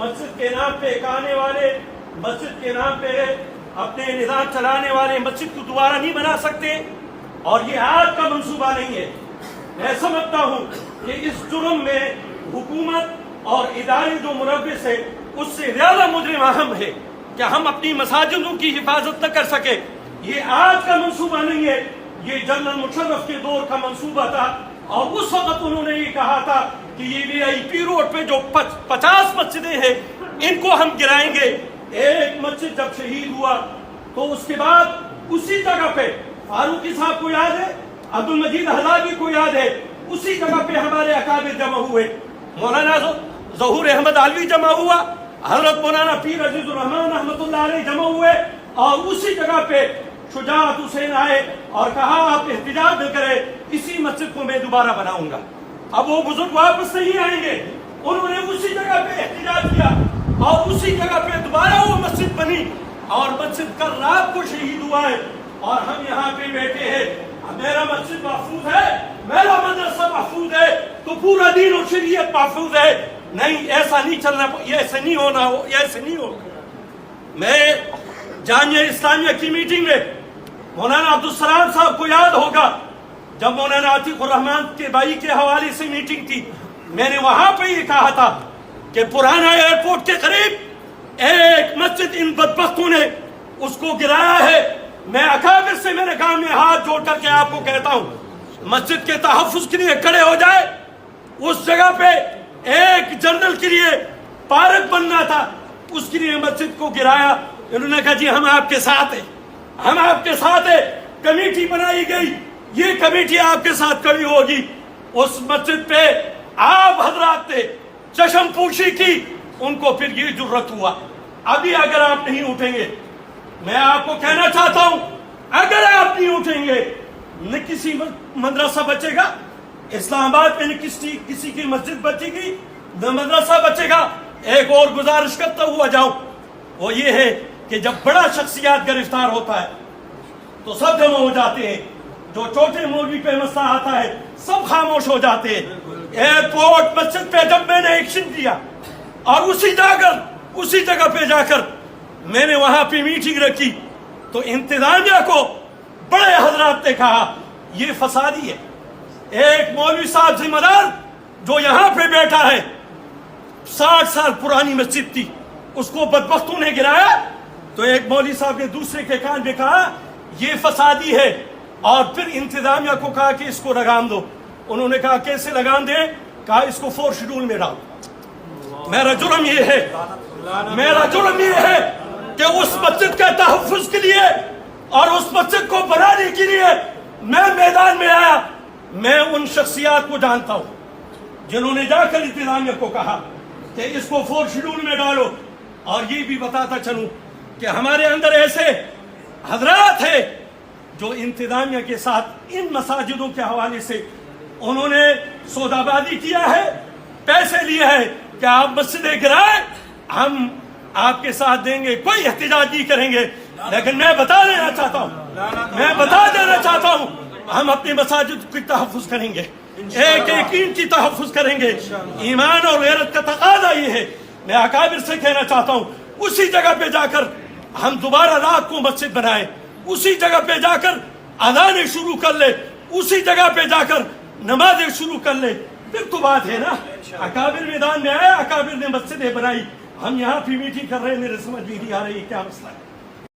مسجد کے نام پہ کھانے والے، مسجد کے نام پہ اپنے نظام چلانے والے مسجد کو دوبارہ نہیں بنا سکتے، اور یہ آج کا منصوبہ نہیں ہے۔ میں سمجھتا ہوں کہ اس جرم میں حکومت اور ادارے جو ملوث ہے اس سے زیادہ مجرم اہم ہے کہ ہم اپنی مساجدوں کی حفاظت نہ کر سکے۔ یہ آج کا منصوبہ نہیں ہے، یہ جنرل مشرف کے دور کا منصوبہ تھا، اور اس وقت انہوں نے یہ کہا تھا کہ یہ VIP روڈ پہ جو 50 مسجدیں ہیں ان کو ہم گرائیں گے۔ ایک مسجد جب شہید ہوا تو اس کے بعد اسی جگہ پہ فاروقی صاحب کو یاد ہے، عبد المجید حلاوی کو یاد ہے، اسی جگہ پہ ہمارے اکابر جمع ہوئے، مولانا ظہور احمد علوی جمع ہوا، حضرت مولانا پیر عزیز الرحمان رحمۃ اللہ علیہ جمع ہوئے، اور اسی جگہ پہ شجاعت حسین آئے اور کہا آپ احتجاج نہ کریں، اسی مسجد کو میں دوبارہ بناؤں گا۔ اب وہ بزرگ واپس نہیں آئیں گے، انہوں نے اسی جگہ پہ احتجاج کیا اور اسی جگہ پہ دوبارہ وہ مسجد بنی، اور مسجد کل رات کو شہید ہوا ہے، اور ہم یہاں پہ بیٹھے ہیں۔ میرا مسجد محفوظ ہے، میرا مدرسہ محفوظ ہے تو پورا دین اور شریعت محفوظ ہے۔ نہیں، ایسا نہیں چلنا، ایسا نہیں ہونا، ایسے نہیں ہوگا۔ میں جامعہ اسلامیہ کی میٹنگ میں مولانا عبدالسلام صاحب کو یاد ہوگا، جب مولانا عتیق الرحمان کے بھائی کے حوالے سے میٹنگ تھی، میں نے وہاں پہ یہ کہا تھا کہ پرانا ایئرپورٹ کے قریب ایک مسجد ان بدبختوں نے اس کو گرایا ہے۔ میں اکابر سے میرے گاؤں میں ہاتھ جوڑ کر کے آپ کو کہتا ہوں، مسجد کے تحفظ کے لیے کھڑے ہو جائے۔ اس جگہ پہ ایک جنرل کے لیے پارک بننا تھا، اس کے لیے مسجد کو گرایا۔ انہوں نے کہا جی ہم آپ کے ساتھ ہیں، ہم آپ کے ساتھ ہیں۔ کمیٹی بنائی گئی، یہ کمیٹی آپ کے ساتھ کھڑی ہوگی۔ اس مسجد پہ آپ حضرات نے چشم پوشی کی، ان کو پھر یہ جرت ہوا۔ ابھی اگر آپ نہیں اٹھیں گے، میں آپ کو کہنا چاہتا ہوں، اگر آپ نہیں اٹھیں گے، نہ کسی مدرسہ بچے گا اسلام آباد میں، نہ کسی کی مسجد بچے گی، نہ مدرسہ بچے گا۔ ایک اور گزارش کرتا ہوا جاؤں، وہ یہ ہے کہ جب بڑا شخصیات گرفتار ہوتا ہے تو سب جمع ہو جاتے ہیں، جو چھوٹے مولوی پہ مسئلہ آتا ہے سب خاموش ہو جاتے ہیں۔ ایئرپورٹ مسجد پہ جب میں نے ایکشن کیا، اور اسی جگہ پہ جا کر میں نے وہاں پہ میٹنگ رکھی، تو انتظامیہ کو بڑے حضرات نے کہا یہ فسادی ہے۔ ایک مولوی صاحب ذمہ دار جو یہاں پہ بیٹھا ہے، 60 سال پرانی مسجد تھی، اس کو بدبختوں نے گرایا۔ تو ایک مولوی صاحب نے دوسرے کے کان میں کہا یہ فسادی ہے، اور پھر انتظامیہ کو کہا کہ اس کو لگام دو۔ انہوں نے کہا کیسے لگام دیں؟ کہا اس کو 4 شیڈول میں ڈالو۔ میرا جرم یہ ہے کہ اس مسجد کے تحفظ کے لیے اور اس مسجد کو بنانے کے لیے میں میدان میں آیا۔ میں ان شخصیات کو جانتا ہوں جنہوں نے جا کر انتظامیہ کو کہا کہ اس کو 4 شیڈول میں ڈالو، اور یہ بھی بتاتا چلوں کہ ہمارے اندر ایسے حضرات ہیں جو انتظامیہ کے ساتھ ان مساجدوں کے حوالے سے انہوں نے سودا بازی کیا ہے، پیسے لیے ہیں کہ آپ مسجدیں گرائیں، ہم آپ کے ساتھ دیں گے، کوئی احتجاج نہیں کریں گے۔ لیکن میں بتا دینا چاہتا ہوں ہم اپنی مساجد کی تحفظ کریں گے، ایک یقین کی تحفظ کریں گے۔ ایمان اور غیرت کا تقاضا یہ ہے۔ میں اکابر سے کہنا چاہتا ہوں اسی جگہ پہ جا کر ہم دوبارہ رات کو مسجد بنائیں، اسی جگہ پہ جا کر اذانیں شروع کر لیں، اسی جگہ پہ جا کر نمازیں شروع کر لیں، پھر تو بات ہے نا۔ اکابر میدان میں آئے، اکابر نے مسجدیں بنائی، ہم یہاں پہ میٹنگ کر رہے ہیں، میرے سمجھ میں نہیں آ رہی کیا مسئلہ ہے۔